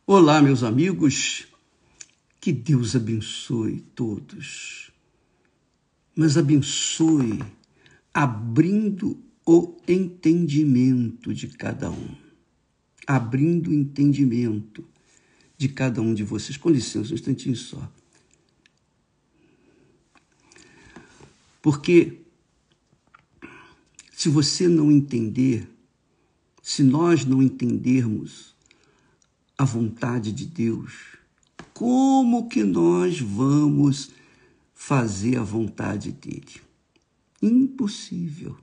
Olá, meus amigos, que Deus abençoe todos, mas abençoe abrindo o entendimento de cada um, abrindo o entendimento de cada um de vocês. Com licença, um instantinho só. Porque se você não entender, se nós não entendermos a vontade de Deus, como que nós vamos fazer a vontade dele? Impossível,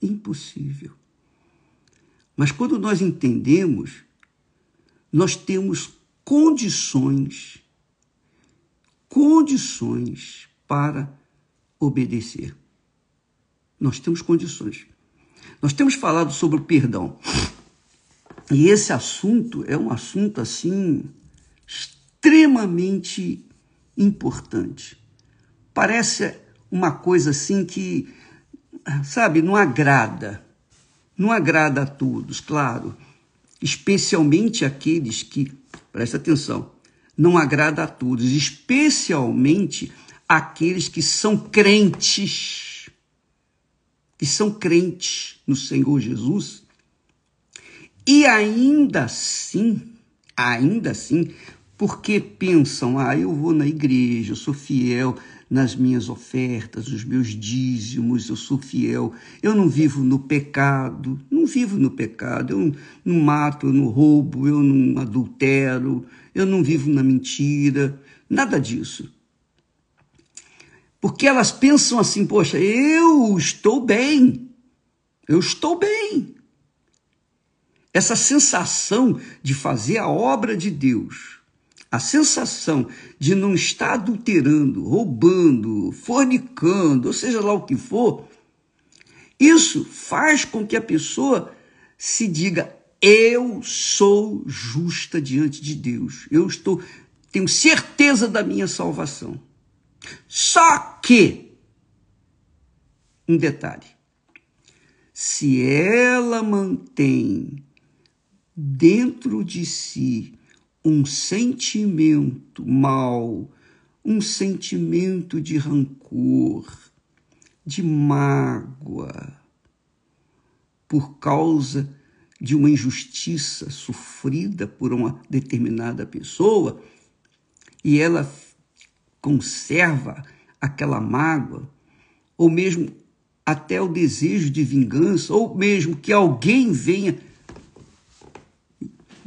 impossível. Mas quando nós entendemos, nós temos condições para obedecer. Nós temos condições. Nós temos falado sobre o perdão. E esse assunto é um assunto, assim, extremamente importante. Parece uma coisa, assim, que, sabe, não agrada. Não agrada a todos, claro. Especialmente aqueles que, presta atenção, não agrada a todos. Especialmente aqueles que são crentes. Que são crentes no Senhor Jesus. E ainda assim, porque pensam, eu vou na igreja, eu sou fiel nas minhas ofertas, os meus dízimos, eu sou fiel, eu não vivo no pecado, eu não mato, eu não roubo, eu não adultero, eu não vivo na mentira, nada disso. Porque elas pensam assim, poxa, eu estou bem. Essa sensação de fazer a obra de Deus, a sensação de não estar adulterando, roubando, fornicando, ou seja lá o que for, isso faz com que a pessoa se diga, eu sou justa diante de Deus, tenho certeza da minha salvação. Só que, um detalhe, se ela mantém dentro de si um sentimento mau, um sentimento de rancor, de mágoa, por causa de uma injustiça sofrida por uma determinada pessoa, e ela conserva aquela mágoa, ou mesmo até o desejo de vingança, ou mesmo que alguém venha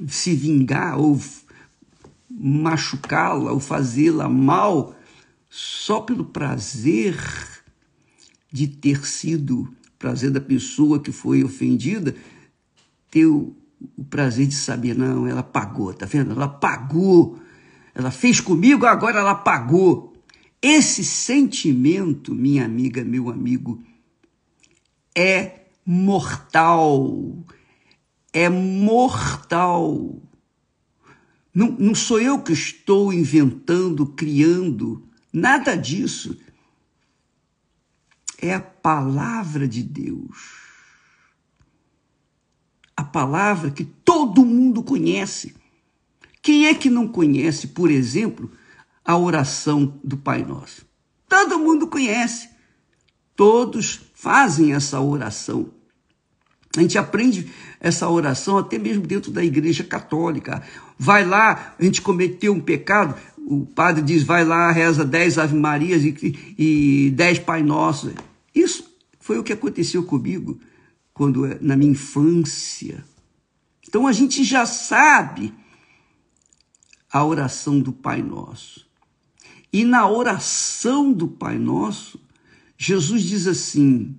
se vingar ou machucá-la ou fazê-la mal só pelo prazer de ter sido, prazer da pessoa que foi ofendida, ter o prazer de saber, não, ela pagou, tá vendo? Ela pagou, ela fez comigo, agora ela pagou. Esse sentimento, minha amiga, meu amigo, é mortal. É mortal. Não sou eu que estou inventando, criando, nada disso. É a palavra de Deus. A palavra que todo mundo conhece. Quem é que não conhece, por exemplo, a oração do Pai Nosso? Todo mundo conhece. Todos fazem essa oração. A gente aprende essa oração até mesmo dentro da Igreja Católica. Vai lá, a gente cometeu um pecado, o padre diz, vai lá, reza 10 Ave Marias e 10 Pai Nossos. Isso foi o que aconteceu comigo na minha infância. Então a gente já sabe a oração do Pai Nosso. E na oração do Pai Nosso, Jesus diz assim,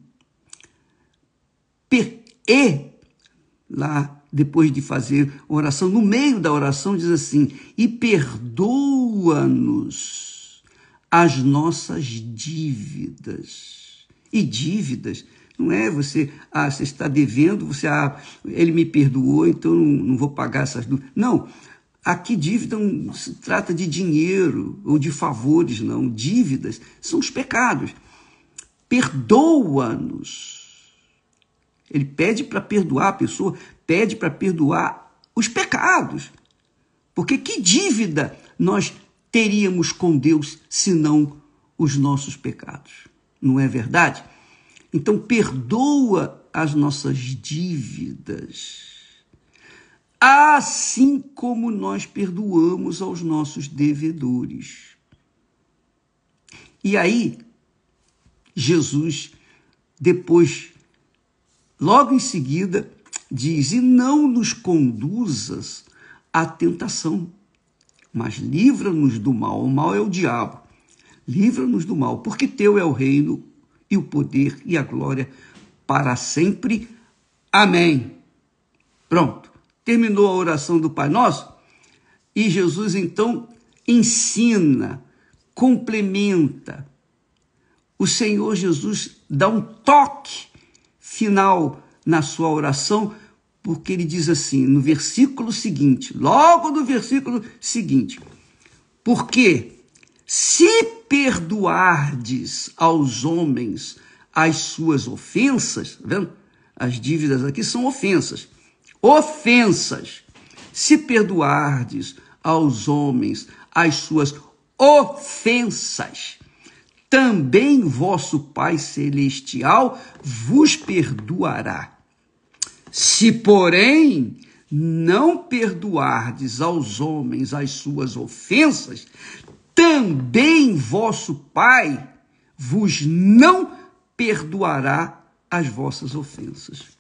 lá, depois de fazer oração, no meio da oração diz assim, e perdoa-nos as nossas dívidas. E dívidas não é você está devendo, ele me perdoou, então não vou pagar essas dívidas. Não, aqui dívida não se trata de dinheiro ou de favores, não. Dívidas são os pecados. Perdoa-nos. Ele pede para perdoar a pessoa, pede para perdoar os pecados. Porque que dívida nós teríamos com Deus senão os nossos pecados? Não é verdade? Então, perdoa as nossas dívidas, assim como nós perdoamos aos nossos devedores. E aí, Jesus, depois, logo em seguida, diz: e não nos conduzas à tentação, mas livra-nos do mal. O mal é o diabo. Livra-nos do mal, porque teu é o reino e o poder e a glória para sempre. Amém. Pronto. Terminou a oração do Pai Nosso e Jesus então ensina, complementa. O Senhor Jesus dá um toque final na sua oração, porque ele diz assim, no versículo seguinte, logo no versículo seguinte: porque se perdoardes aos homens as suas ofensas, tá vendo? As dívidas aqui são ofensas. Ofensas. Se perdoardes aos homens as suas ofensas, também vosso Pai Celestial vos perdoará. Se, porém, não perdoardes aos homens as suas ofensas, também vosso Pai vos não perdoará as vossas ofensas.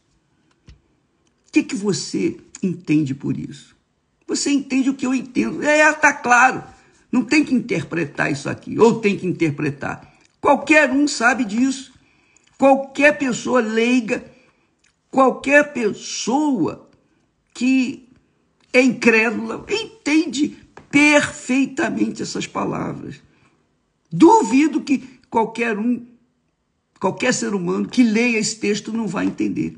O que você entende por isso? Você entende o que eu entendo. Está claro. Não tem que interpretar isso aqui, ou tem que interpretar. Qualquer um sabe disso. Qualquer pessoa leiga, qualquer pessoa que é incrédula, entende perfeitamente essas palavras. Duvido que qualquer ser humano que leia esse texto não vai entender.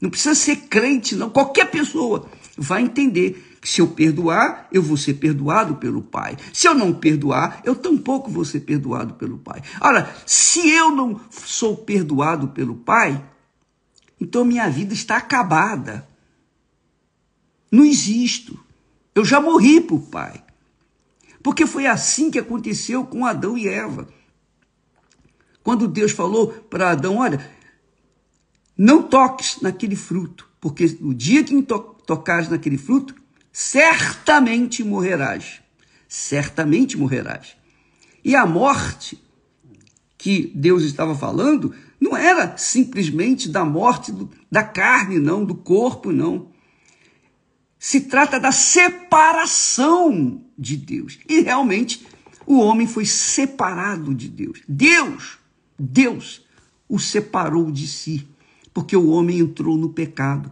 Não precisa ser crente, não. Qualquer pessoa vai entender que se eu perdoar, eu vou ser perdoado pelo Pai. Se eu não perdoar, eu tampouco vou ser perdoado pelo Pai. Ora, se eu não sou perdoado pelo Pai, então minha vida está acabada. Não existo. Eu já morri para o Pai. Porque foi assim que aconteceu com Adão e Eva. Quando Deus falou para Adão, olha, não toques naquele fruto, porque o dia que tocares naquele fruto, certamente morrerás. Certamente morrerás. E a morte que Deus estava falando não era simplesmente da morte da carne, não, do corpo, não. Se trata da separação de Deus. E realmente o homem foi separado de Deus. Deus o separou de si, porque o homem entrou no pecado.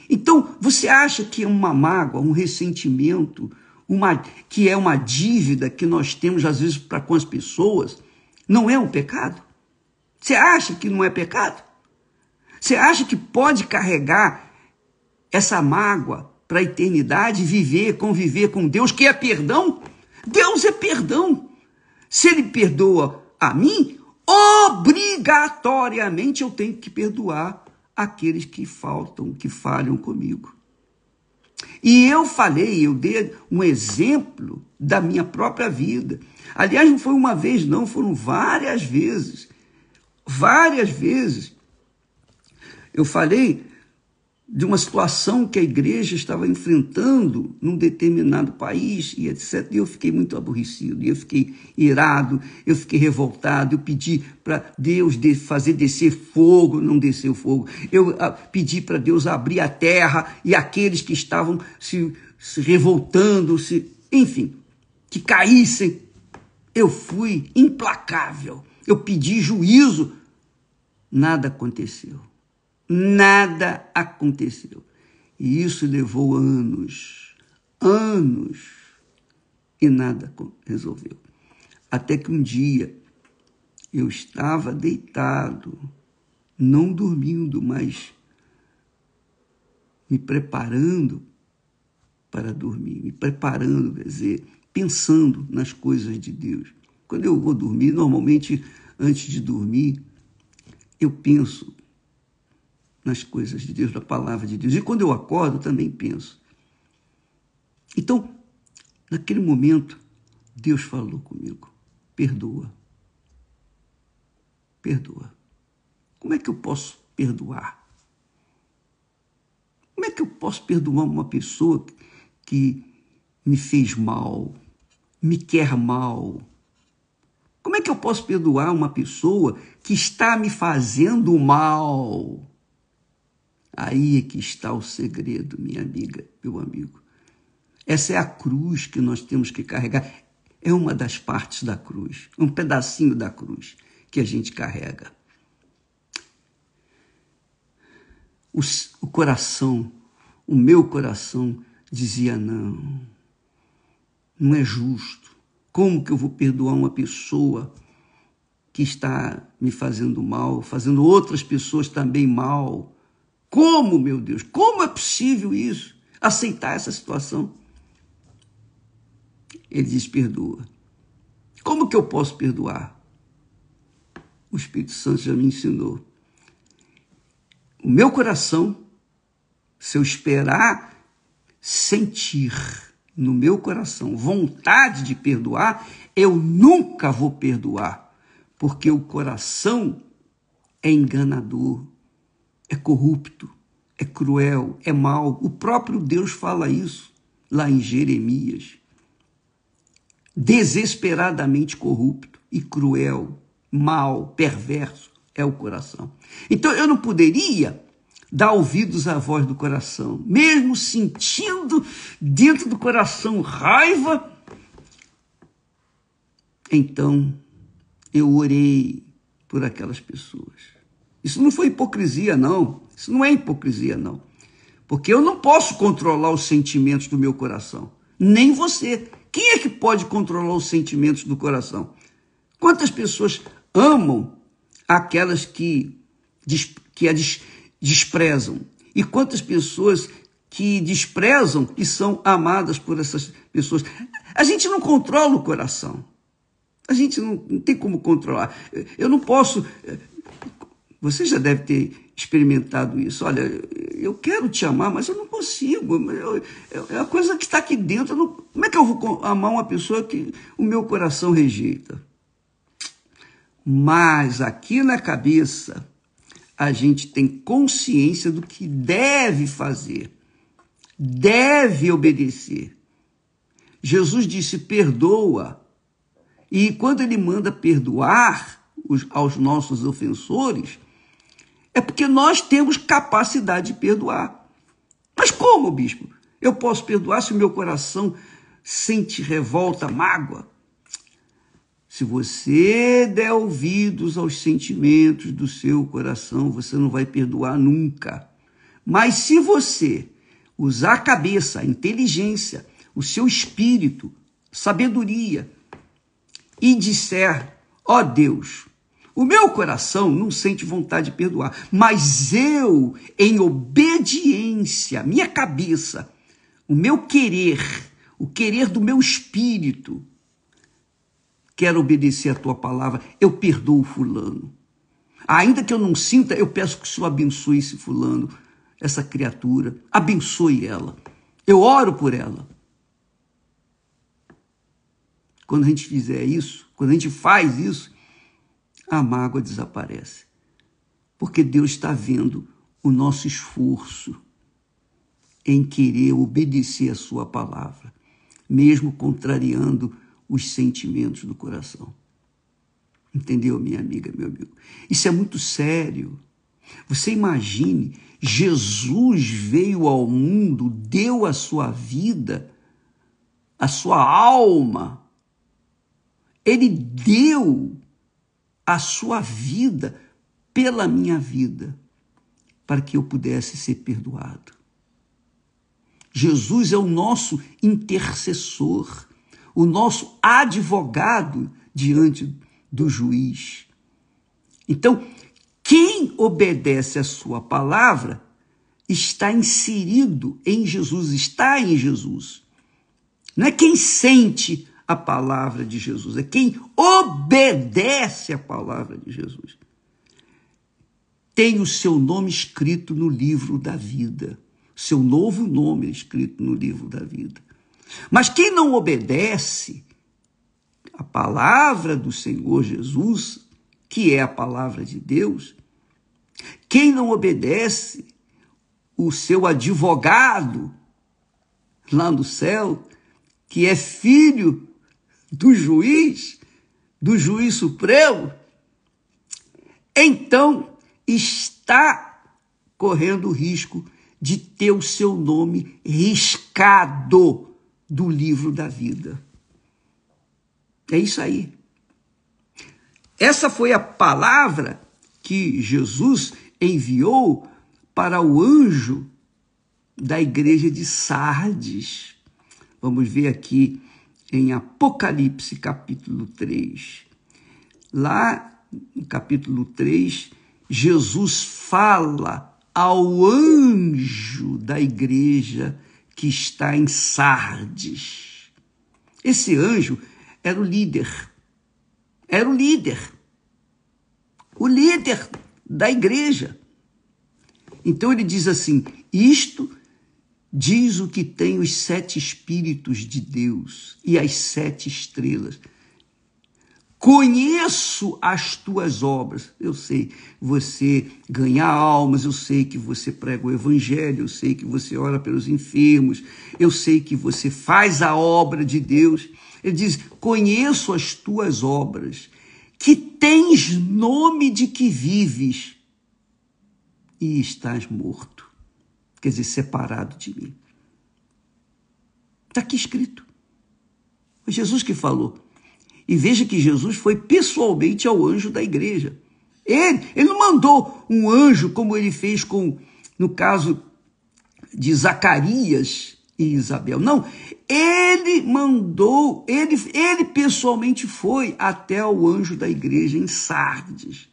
Então, você acha que uma mágoa, um ressentimento, que é uma dívida que nós temos, às vezes, para com as pessoas, não é um pecado? Você acha que não é pecado? Você acha que pode carregar essa mágoa para a eternidade, conviver com Deus, que é perdão? Deus é perdão. Se Ele perdoa a mim, obrigatoriamente eu tenho que perdoar aqueles que falham comigo. E eu dei um exemplo da minha própria vida. Aliás, não foi uma vez, não, foram várias vezes. Várias vezes. Eu falei de uma situação que a igreja estava enfrentando num determinado país e etc. E eu fiquei muito aborrecido, eu fiquei irado, eu fiquei revoltado, eu pedi para Deus fazer descer fogo, não desceu fogo. Eu pedi para Deus abrir a terra e aqueles que estavam se revoltando, enfim, que caíssem. Eu fui implacável, eu pedi juízo, nada aconteceu. Nada aconteceu. E isso levou anos, e nada resolveu. Até que um dia eu estava deitado, não dormindo, mas me preparando para dormir, quer dizer, pensando nas coisas de Deus. Quando eu vou dormir, normalmente, antes de dormir, eu penso nas coisas de Deus, na palavra de Deus. E quando eu acordo, também penso. Então, naquele momento, Deus falou comigo: perdoa. Perdoa. Como é que eu posso perdoar? Como é que eu posso perdoar uma pessoa que me fez mal, me quer mal? Como é que eu posso perdoar uma pessoa que está me fazendo mal? Aí é que está o segredo, minha amiga, meu amigo. Essa é a cruz que nós temos que carregar. É uma das partes da cruz, um pedacinho da cruz que a gente carrega. O coração, o meu coração dizia: não, não é justo. Como que eu vou perdoar uma pessoa que está me fazendo mal, fazendo outras pessoas também mal? Como, meu Deus, como é possível isso? Aceitar essa situação? Ele diz: perdoa. Como que eu posso perdoar? O Espírito Santo já me ensinou. O meu coração, se eu esperar sentir no meu coração vontade de perdoar, eu nunca vou perdoar, porque o coração é enganador, é corrupto, é cruel, é mau. O próprio Deus fala isso lá em Jeremias. Desesperadamente corrupto e cruel, mau, perverso é o coração. Então eu não poderia dar ouvidos à voz do coração, mesmo sentindo dentro do coração raiva. Então eu orei por aquelas pessoas. Isso não foi hipocrisia, não. Isso não é hipocrisia, não. Porque eu não posso controlar os sentimentos do meu coração. Nem você. Quem é que pode controlar os sentimentos do coração? Quantas pessoas amam aquelas que a desprezam? E quantas pessoas que desprezam e são amadas por essas pessoas? A gente não controla o coração. A gente não tem como controlar. Eu não posso... Você já deve ter experimentado isso. Olha, eu quero te amar, mas eu não consigo. É a coisa que está aqui dentro. Como é que eu vou amar uma pessoa que o meu coração rejeita? Mas aqui na cabeça, a gente tem consciência do que deve fazer, deve obedecer. Jesus disse: perdoa. E quando ele manda perdoar aos nossos ofensores, é porque nós temos capacidade de perdoar. Mas como, bispo? Eu posso perdoar se o meu coração sente revolta, mágoa? Se você der ouvidos aos sentimentos do seu coração, você não vai perdoar nunca. Mas se você usar a cabeça, a inteligência, o seu espírito, sabedoria, e disser: ó Deus, o meu coração não sente vontade de perdoar, mas eu, em obediência, minha cabeça, o meu querer, o querer do meu espírito, quero obedecer a tua palavra, eu perdoo fulano. Ainda que eu não sinta, eu peço que o Senhor abençoe esse fulano, essa criatura, abençoe ela. Eu oro por ela. Quando a gente fizer isso, quando a gente faz isso, a mágoa desaparece. Porque Deus está vendo o nosso esforço em querer obedecer a sua palavra, mesmo contrariando os sentimentos do coração. Entendeu, minha amiga, meu amigo? Isso é muito sério. Você imagine, Jesus veio ao mundo, deu a sua vida, a sua alma. Ele deu a sua vida pela minha vida, para que eu pudesse ser perdoado. Jesus é o nosso intercessor, o nosso advogado diante do juiz. Então, quem obedece a sua palavra está inserido em Jesus, está em Jesus. Não é quem sente a palavra de Jesus, é quem obedece a palavra de Jesus. Tem o seu nome escrito no livro da vida, seu novo nome escrito no livro da vida. Mas quem não obedece a palavra do Senhor Jesus, que é a palavra de Deus, quem não obedece o seu advogado lá no céu, que é filho do juiz supremo, então está correndo o risco de ter o seu nome riscado do livro da vida. É isso aí. Essa foi a palavra que Jesus enviou para o anjo da igreja de Sardes. Vamos ver aqui em Apocalipse, capítulo 3. Lá no capítulo 3, Jesus fala ao anjo da igreja que está em Sardes. Esse anjo era o líder da igreja. Então ele diz assim: isto diz o que tem os 7 Espíritos de Deus e as 7 estrelas. Conheço as tuas obras. Eu sei que você ganha almas, eu sei que você prega o evangelho, eu sei que você ora pelos enfermos, eu sei que você faz a obra de Deus. Ele diz: conheço as tuas obras, que tens nome de que vives e estás morto. Quer dizer, separado de mim. Está aqui escrito. Foi Jesus que falou. E veja que Jesus foi pessoalmente ao anjo da igreja. Ele não mandou um anjo como ele fez no caso de Zacarias e Isabel. Não, ele mandou, ele pessoalmente foi até o anjo da igreja em Sardes.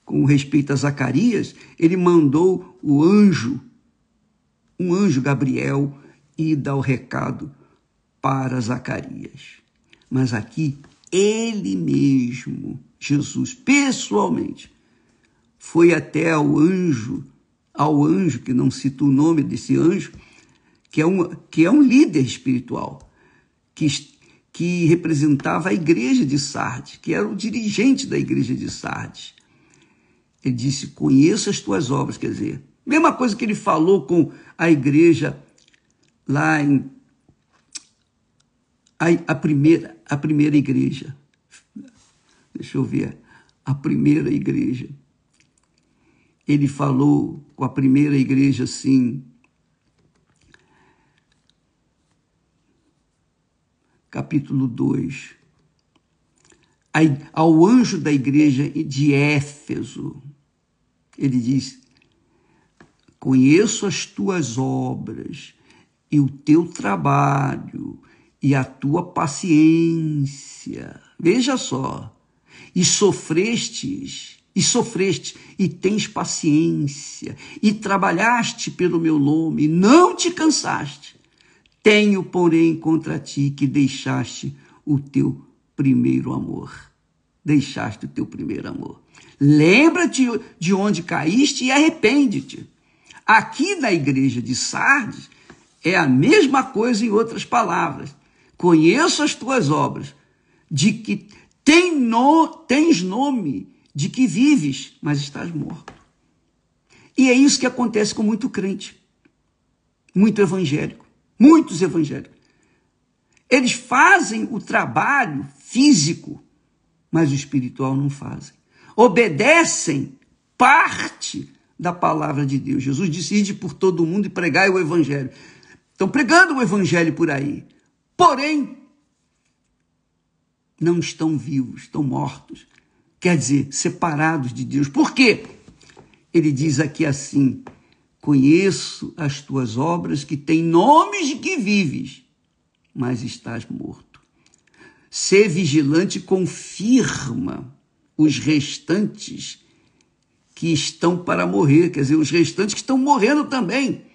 Com respeito a Zacarias, ele mandou um anjo Gabriel, ir dar o recado para Zacarias. Mas aqui, ele mesmo, Jesus, pessoalmente, foi até ao anjo, que não cita o nome desse anjo, que é um líder espiritual, que representava a igreja de Sardes, que era o dirigente da igreja de Sardes. Ele disse: conheço as tuas obras, quer dizer, mesma coisa que ele falou com a igreja lá em a primeira igreja. Deixa eu ver. A primeira igreja. Ele falou com a primeira igreja assim, capítulo 2. Ao anjo da igreja de Éfeso, ele diz: conheço as tuas obras e o teu trabalho e a tua paciência. Veja só. E sofreste, e tens paciência, e trabalhaste pelo meu nome, e não te cansaste. Tenho, porém, contra ti que deixaste o teu primeiro amor. Deixaste o teu primeiro amor. Lembra-te de onde caíste e arrepende-te. Aqui na igreja de Sardes é a mesma coisa em outras palavras. Conheço as tuas obras, de que tens nome, de que vives, mas estás morto. E é isso que acontece com muito crente, muito evangélico, muitos evangélicos. Eles fazem o trabalho físico, mas o espiritual não fazem. Obedecem parte da palavra de Deus. Jesus disse: ide por todo o mundo e pregai o evangelho. Estão pregando o evangelho por aí. Porém, não estão vivos, estão mortos. Quer dizer, separados de Deus. Por quê? Ele diz aqui assim: conheço as tuas obras, que têm nomes de que vives, mas estás morto. Sê vigilante e confirma os restantes que estão para morrer. Quer dizer, os restantes que estão morrendo também,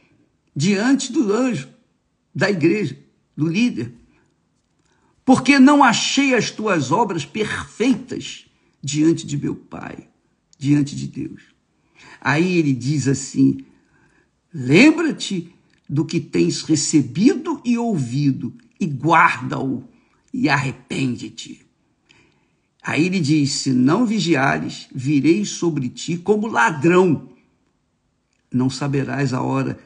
diante do anjo, da igreja, do líder. Porque não achei as tuas obras perfeitas diante de meu Pai, diante de Deus. Aí ele diz assim: lembra-te do que tens recebido e ouvido, e guarda-o, e arrepende-te. Aí ele diz, se não vigiares, virei sobre ti como ladrão. Não saberás a hora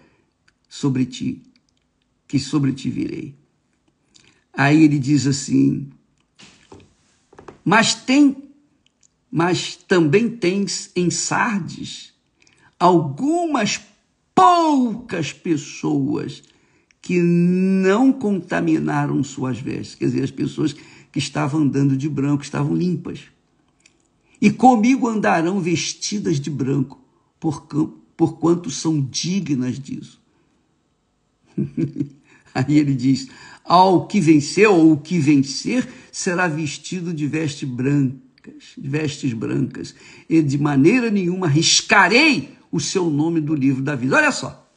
sobre ti, que sobre ti virei. Aí ele diz assim, mas também tens em Sardes algumas poucas pessoas que não contaminaram suas vestes, quer dizer, as pessoas que estavam andando de branco, estavam limpas. E comigo andarão vestidas de branco, porquanto são dignas disso. Aí ele diz, ao que venceu, ou o que vencer, será vestido de vestes brancas, e de maneira nenhuma riscarei o seu nome do livro da vida. Olha só,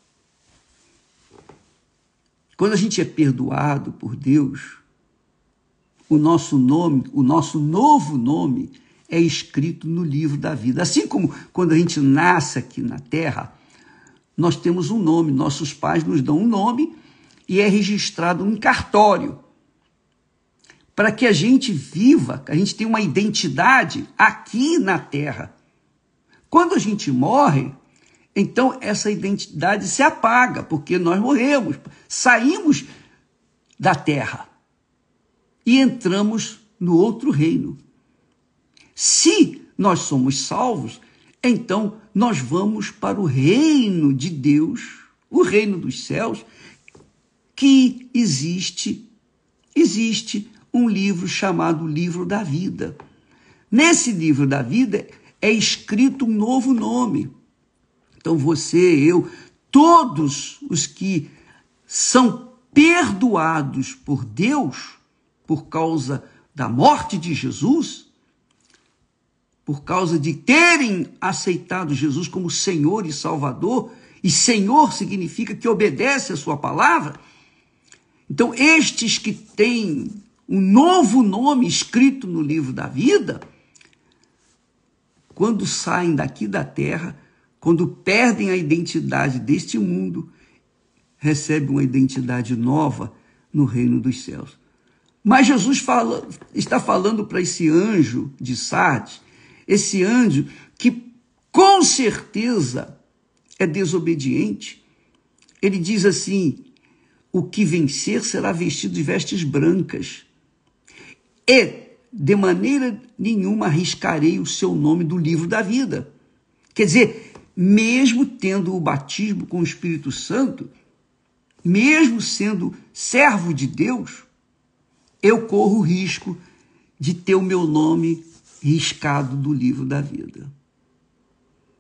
quando a gente é perdoado por Deus, o nosso novo nome é escrito no livro da vida. Assim como quando a gente nasce aqui na terra, nós temos um nome, nossos pais nos dão um nome e é registrado num cartório. Para que a gente viva, a gente tenha uma identidade aqui na terra. Quando a gente morre, então essa identidade se apaga, porque nós morremos, saímos da terra e entramos no outro reino. Se nós somos salvos, então nós vamos para o reino de Deus, o reino dos céus, que existe um livro chamado Livro da Vida. Nesse livro da vida é escrito um novo nome. Então você, eu, todos os que são perdoados por Deus, por causa da morte de Jesus, por causa de terem aceitado Jesus como Senhor e Salvador, e Senhor significa que obedece a sua palavra. Então, estes que têm um novo nome escrito no livro da vida, quando saem daqui da terra, quando perdem a identidade deste mundo, recebem uma identidade nova no reino dos céus. Mas Jesus está falando para esse anjo de Sardes, esse anjo que com certeza é desobediente. Ele diz assim, o que vencer será vestido de vestes brancas, e de maneira nenhuma arriscarei o seu nome do livro da vida. Quer dizer, mesmo tendo o batismo com o Espírito Santo, mesmo sendo servo de Deus, eu corro o risco de ter o meu nome riscado do livro da vida.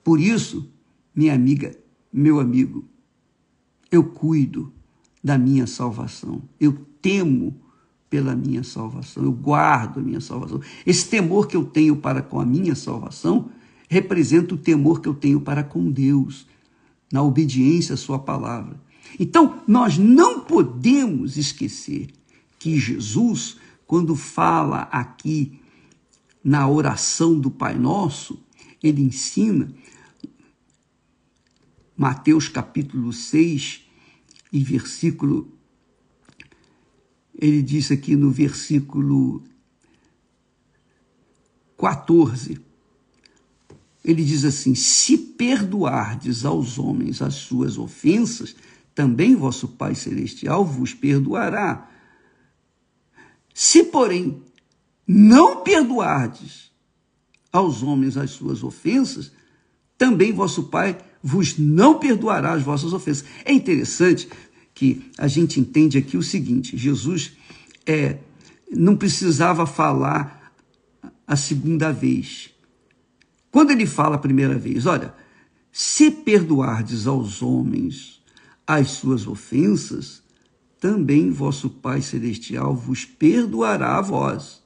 Por isso, minha amiga, meu amigo, eu cuido da minha salvação, eu temo pela minha salvação, eu guardo a minha salvação. Esse temor que eu tenho para com a minha salvação representa o temor que eu tenho para com Deus, na obediência à sua palavra. Então, nós não podemos esquecer que Jesus, quando fala aqui na oração do Pai Nosso, ele ensina, Mateus capítulo 6, e versículo, ele diz aqui no versículo 14, ele diz assim, se perdoardes aos homens as suas ofensas, também vosso Pai Celestial vos perdoará. Se, porém, não perdoardes aos homens as suas ofensas, também vosso Pai vos não perdoará as vossas ofensas. É interessante que a gente entende aqui o seguinte, Jesus não precisava falar a segunda vez. Quando ele fala a primeira vez, olha, se perdoardes aos homens as suas ofensas, também vosso Pai Celestial vos perdoará a vós.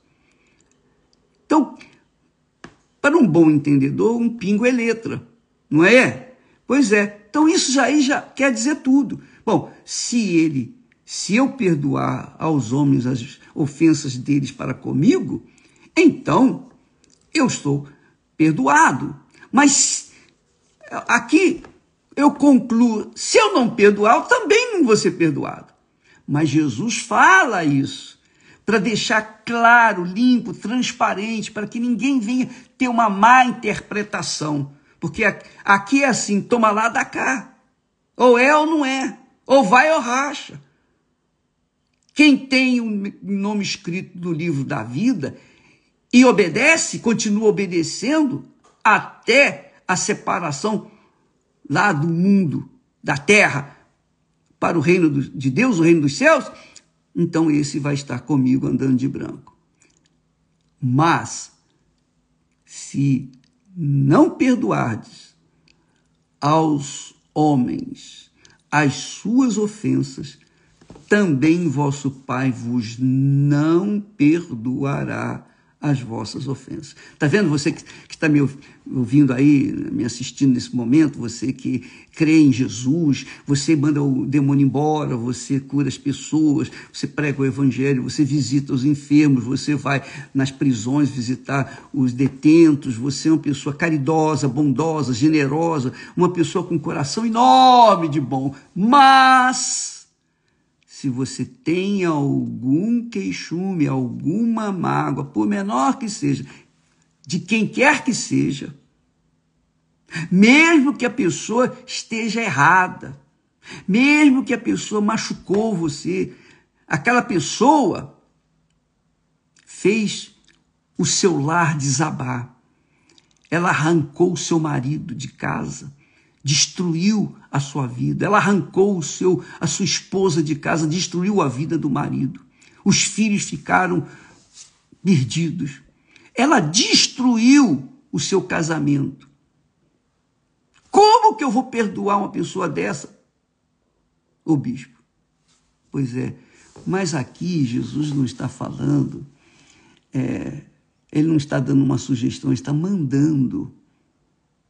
Então, para um bom entendedor, um pingo é letra, não é? Pois é, então isso já quer dizer tudo. Bom, se eu perdoar aos homens as ofensas deles para comigo, então eu estou perdoado. Mas aqui eu concluo, se eu não perdoar, eu também não vou ser perdoado. Mas Jesus fala isso para deixar claro, limpo, transparente, para que ninguém venha ter uma má interpretação. Porque aqui é assim, toma lá, dá cá. Ou é ou não é. Ou vai ou racha. Quem tem o nome escrito no livro da vida e obedece, continua obedecendo até a separação lá do mundo, da terra, para o reino de Deus, o reino dos céus, então esse vai estar comigo andando de branco. Mas, se não perdoardes aos homens as suas ofensas, também vosso Pai vos não perdoará as vossas ofensas. Está vendo? Você que está me ouvindo aí, me assistindo nesse momento, você que crê em Jesus, você manda o demônio embora, você cura as pessoas, você prega o evangelho, você visita os enfermos, você vai nas prisões visitar os detentos, você é uma pessoa caridosa, bondosa, generosa, uma pessoa com um coração enorme de bom, mas se você tem algum queixume, alguma mágoa, por menor que seja, de quem quer que seja, mesmo que a pessoa esteja errada, mesmo que a pessoa machucou você, aquela pessoa fez o seu lar desabar, ela arrancou o seu marido de casa, destruiu a sua vida, ela arrancou a sua esposa de casa, destruiu a vida do marido, os filhos ficaram perdidos, ela destruiu o seu casamento. Como que eu vou perdoar uma pessoa dessa? O bispo. Pois é, mas aqui Jesus não está falando, ele não está dando uma sugestão, ele está mandando.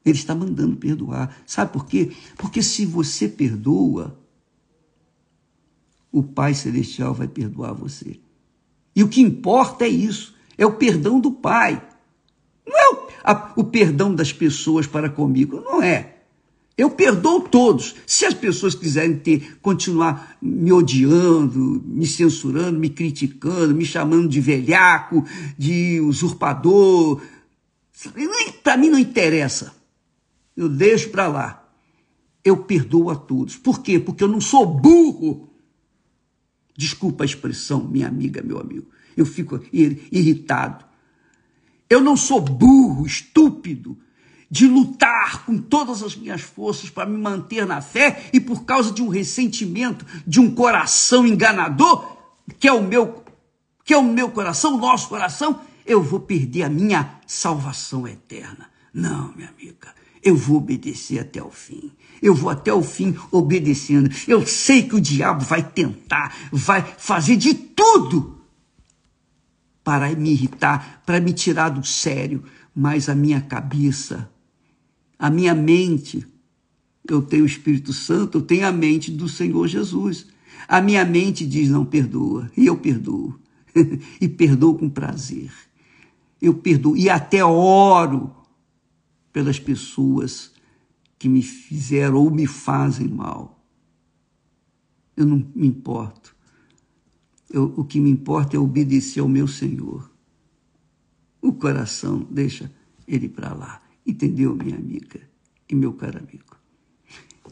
Ele está mandando perdoar. Sabe por quê? Porque se você perdoa, o Pai Celestial vai perdoar você. E o que importa é isso, é o perdão do Pai. Não é o perdão das pessoas para comigo, não é. Eu perdoo todos. Se as pessoas quiserem continuar me odiando, me censurando, me criticando, me chamando de velhaco, de usurpador, para mim não interessa. Eu deixo para lá. Eu perdoo a todos. Por quê? Porque eu não sou burro. Desculpa a expressão, minha amiga, meu amigo. Eu fico irritado. Eu não sou burro, estúpido, de lutar com todas as minhas forças para me manter na fé e por causa de um ressentimento, de um coração enganador, que é o meu coração, o nosso coração, eu vou perder a minha salvação eterna. Não, minha amiga. Eu vou obedecer até o fim. Eu vou até o fim obedecendo. Eu sei que o diabo vai tentar, vai fazer de tudo para me irritar, para me tirar do sério. Mas a minha cabeça, a minha mente, eu tenho o Espírito Santo, eu tenho a mente do Senhor Jesus. A minha mente diz não perdoa, e eu perdoo. E perdoo com prazer. Eu perdoo e até oro pelas pessoas que me fizeram ou me fazem mal. Eu não me importo. O que me importa é obedecer ao meu Senhor. O coração, deixa ele para lá. Entendeu, minha amiga e meu caro amigo?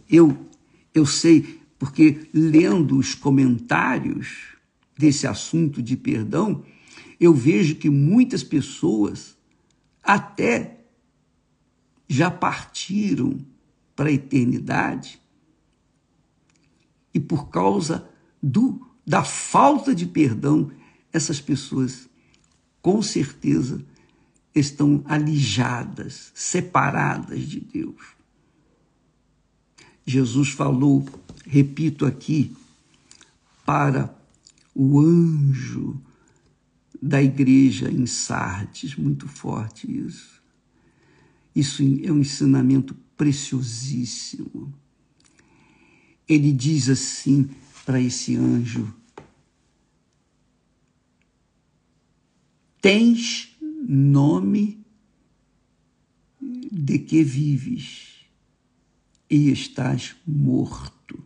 Eu sei, porque lendo os comentários desse assunto de perdão, eu vejo que muitas pessoas até já partiram para a eternidade e por causa da falta de perdão, essas pessoas com certeza estão alijadas, separadas de Deus. Jesus falou, repito aqui, para o anjo da igreja em Sardes, muito forte isso. Isso é um ensinamento preciosíssimo. Ele diz assim para esse anjo: tens nome de que vives e estás morto.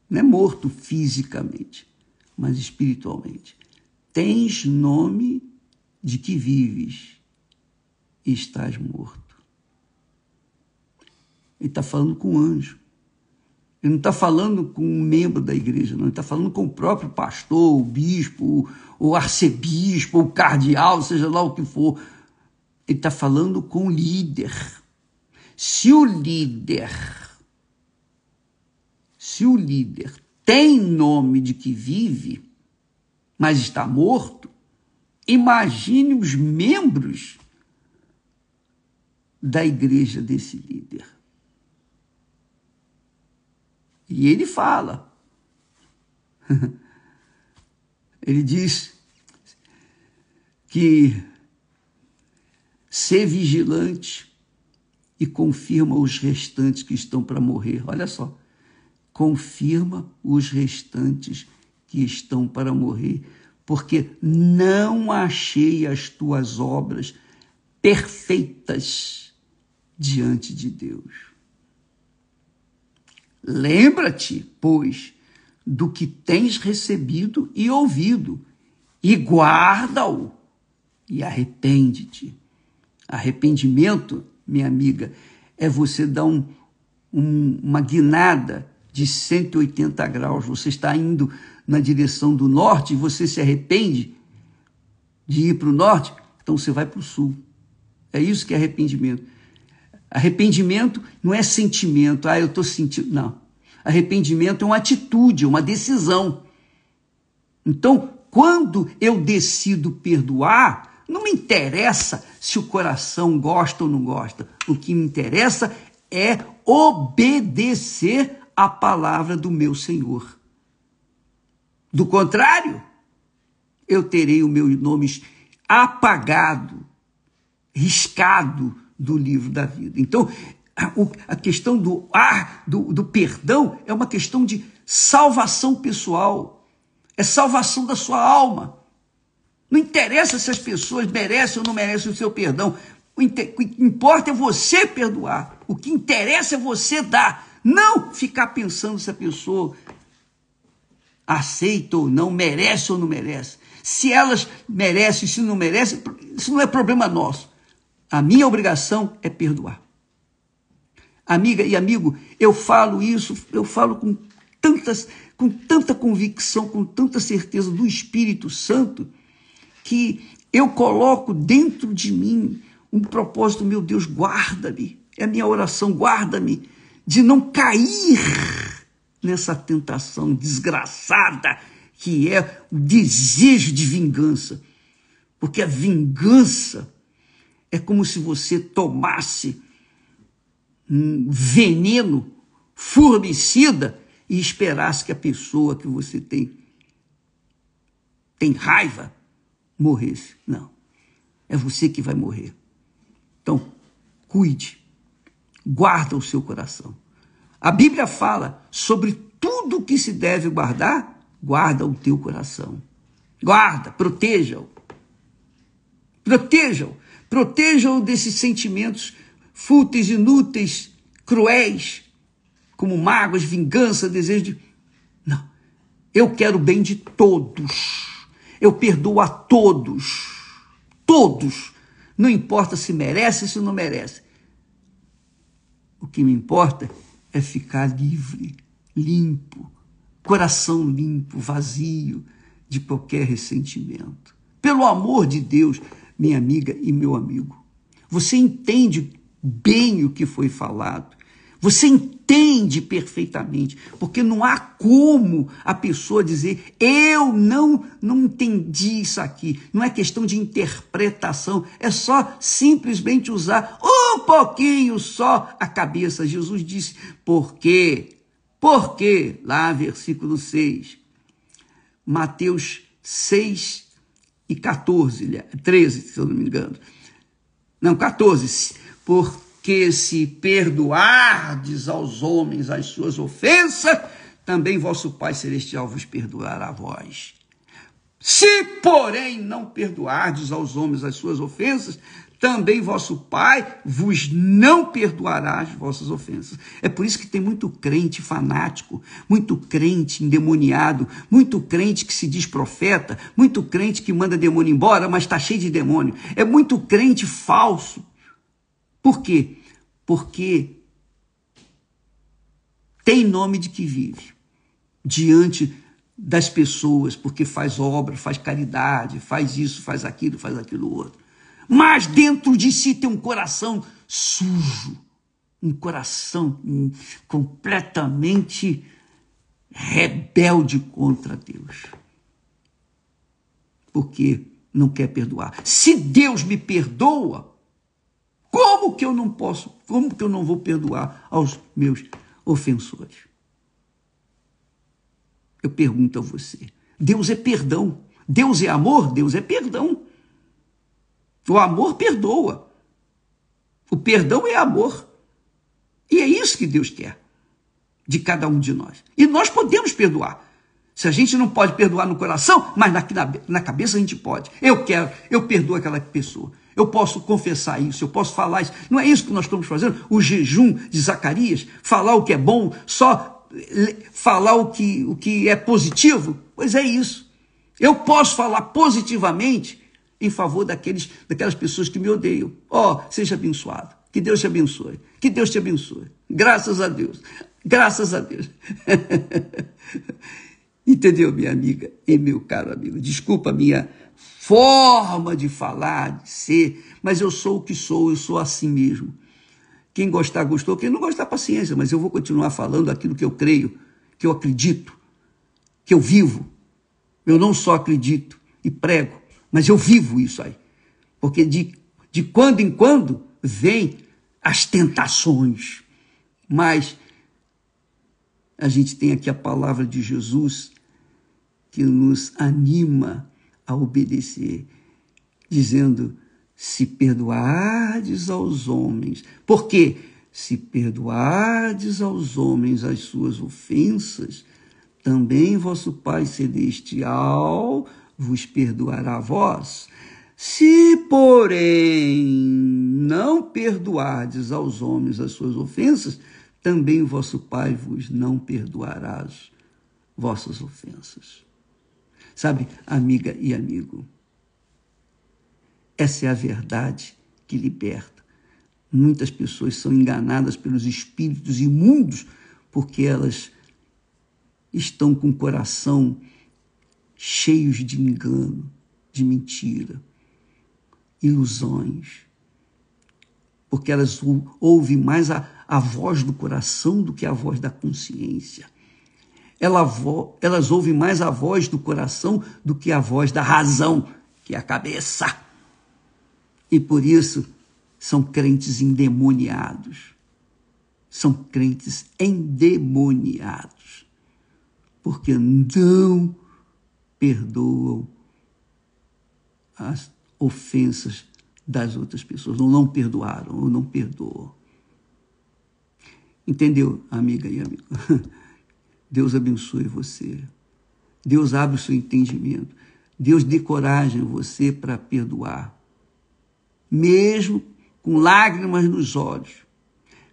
Não é morto fisicamente, mas espiritualmente. Tens nome de que vives e estás morto. Ele está falando com o anjo. Ele não está falando com um membro da igreja, não. Ele está falando com o próprio pastor, o bispo, o arcebispo, o cardeal, seja lá o que for. Ele está falando com o líder. Se o líder tem nome de que vive, mas está morto, imagine os membros da igreja desse líder. E ele fala. Ele diz que ser vigilante e confirma os restantes que estão para morrer. Olha só. Confirma os restantes que estão para morrer, porque não achei as tuas obras perfeitas diante de Deus. Lembra-te, pois, do que tens recebido e ouvido, e guarda-o, e arrepende-te. Arrependimento, minha amiga, é você dar uma guinada de 180 graus. Você está indo na direção do norte e você se arrepende de ir para o norte, então você vai para o sul. É isso que é arrependimento. Arrependimento não é sentimento, eu estou sentindo, não. Arrependimento é uma atitude, uma decisão. Então, quando eu decido perdoar, não me interessa se o coração gosta ou não gosta. O que me interessa é obedecer a palavra do meu Senhor. Do contrário, eu terei o meu nome apagado, riscado do livro da vida. Então, a questão do perdão é uma questão de salvação pessoal, é salvação da sua alma. Não interessa se as pessoas merecem ou não merecem o seu perdão. O que importa é você perdoar. O que interessa é você dar. Não ficar pensando se a pessoa aceita ou não, merece ou não merece. Se elas merecem, se não merecem, isso não é problema nosso. A minha obrigação é perdoar. Amiga e amigo, eu falo isso, eu falo com tanta convicção, com tanta certeza do Espírito Santo, que eu coloco dentro de mim um propósito. Meu Deus, guarda-me, é a minha oração, guarda-me de não cair nessa tentação desgraçada que é o desejo de vingança. Porque a vingança é como se você tomasse um veneno formicida e esperasse que a pessoa que você tem raiva morresse. Não, é você que vai morrer. Então, cuide, guarda o seu coração. A Bíblia fala sobre tudo o que se deve guardar, guarda o teu coração. Guarda, proteja-o. Proteja-o. Proteja-o desses sentimentos fúteis, inúteis, cruéis, como mágoas, vingança, desejo de... Não, eu quero o bem de todos. Eu perdoo a todos. Todos. Não importa se merece ou se não merece. O que me importa é ficar livre, limpo, coração limpo, vazio de qualquer ressentimento. Pelo amor de Deus, minha amiga e meu amigo, você entende bem o que foi falado. Você entende perfeitamente, porque não há como a pessoa dizer, eu não entendi isso aqui. Não é questão de interpretação, é só simplesmente usar um pouquinho só a cabeça. Jesus disse, por quê? Porque, lá versículo 6, Mateus 6 e 14, 13, se eu não me engano. Não, 14, porque se perdoardes aos homens as suas ofensas, também vosso Pai Celestial vos perdoará a vós. Se, porém, não perdoardes aos homens as suas ofensas, também vosso Pai vos não perdoará as vossas ofensas. É por isso que tem muito crente fanático, muito crente endemoniado, muito crente que se diz profeta, muito crente que manda demônio embora, mas está cheio de demônio. É muito crente falso. Por quê? Porque tem nome de que vive diante das pessoas, porque faz obra, faz caridade, faz isso, faz aquilo outro. Mas dentro de si tem um coração sujo, um coração completamente rebelde contra Deus. Porque não quer perdoar. Se Deus me perdoa, como que eu não posso, como que eu não vou perdoar aos meus ofensores? Eu pergunto a você, Deus é perdão, Deus é amor, Deus é perdão. O amor perdoa. O perdão é amor. E é isso que Deus quer de cada um de nós. E nós podemos perdoar. Se a gente não pode perdoar no coração, mas na cabeça a gente pode. Eu perdoo aquela pessoa. Eu posso confessar isso, eu posso falar isso. Não é isso que nós estamos fazendo? O jejum de Zacarias, falar o que é bom, só falar o que é positivo? Pois é isso. Eu posso falar positivamente em favor daquelas pessoas que me odeiam. Seja abençoado. Que Deus te abençoe. Que Deus te abençoe. Graças a Deus. Graças a Deus. Entendeu, minha amiga e meu caro amigo? Desculpa a minha forma de falar, de ser, mas eu sou o que sou, eu sou assim mesmo. Quem gostar, gostou. Quem não gostar, paciência. Mas eu vou continuar falando aquilo que eu creio, que eu acredito, que eu vivo. Eu não só acredito e prego, mas eu vivo isso aí. Porque de quando em quando vem as tentações. Mas a gente tem aqui a palavra de Jesus que nos anima a obedecer, dizendo: se perdoardes aos homens. Por quê? Se perdoardes aos homens as suas ofensas, também vosso Pai Celestial vos perdoará a vós. Se, porém, não perdoardes aos homens as suas ofensas, também vosso Pai vos não perdoará as vossas ofensas. Sabe, amiga e amigo, essa é a verdade que liberta. Muitas pessoas são enganadas pelos espíritos imundos porque elas estão com o coração cheios de engano, de mentira, ilusões. Porque elas ouvem mais a voz do coração do que a voz da consciência. Elas ouvem mais a voz do coração do que a voz da razão, que é a cabeça. E por isso são crentes endemoniados. São crentes endemoniados. Porque não perdoam as ofensas das outras pessoas. Ou não perdoaram, ou não perdoam. Entendeu, amiga e amigo? Deus abençoe você. Deus abre o seu entendimento. Deus dê coragem a você para perdoar. Mesmo com lágrimas nos olhos.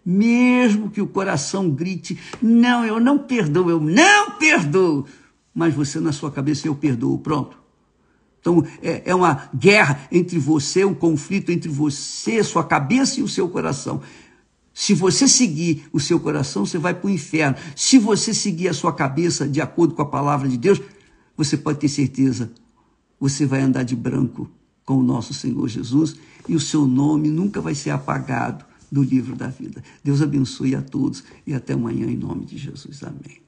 Mesmo que o coração grite: não, eu não perdoo, eu não perdoo. Mas você na sua cabeça: eu perdoo, pronto. Então é uma guerra entre você, um conflito entre você, sua cabeça e o seu coração. Se você seguir o seu coração, você vai para o inferno. Se você seguir a sua cabeça de acordo com a palavra de Deus, você pode ter certeza, você vai andar de branco com o nosso Senhor Jesus e o seu nome nunca vai ser apagado do livro da vida. Deus abençoe a todos e até amanhã em nome de Jesus. Amém.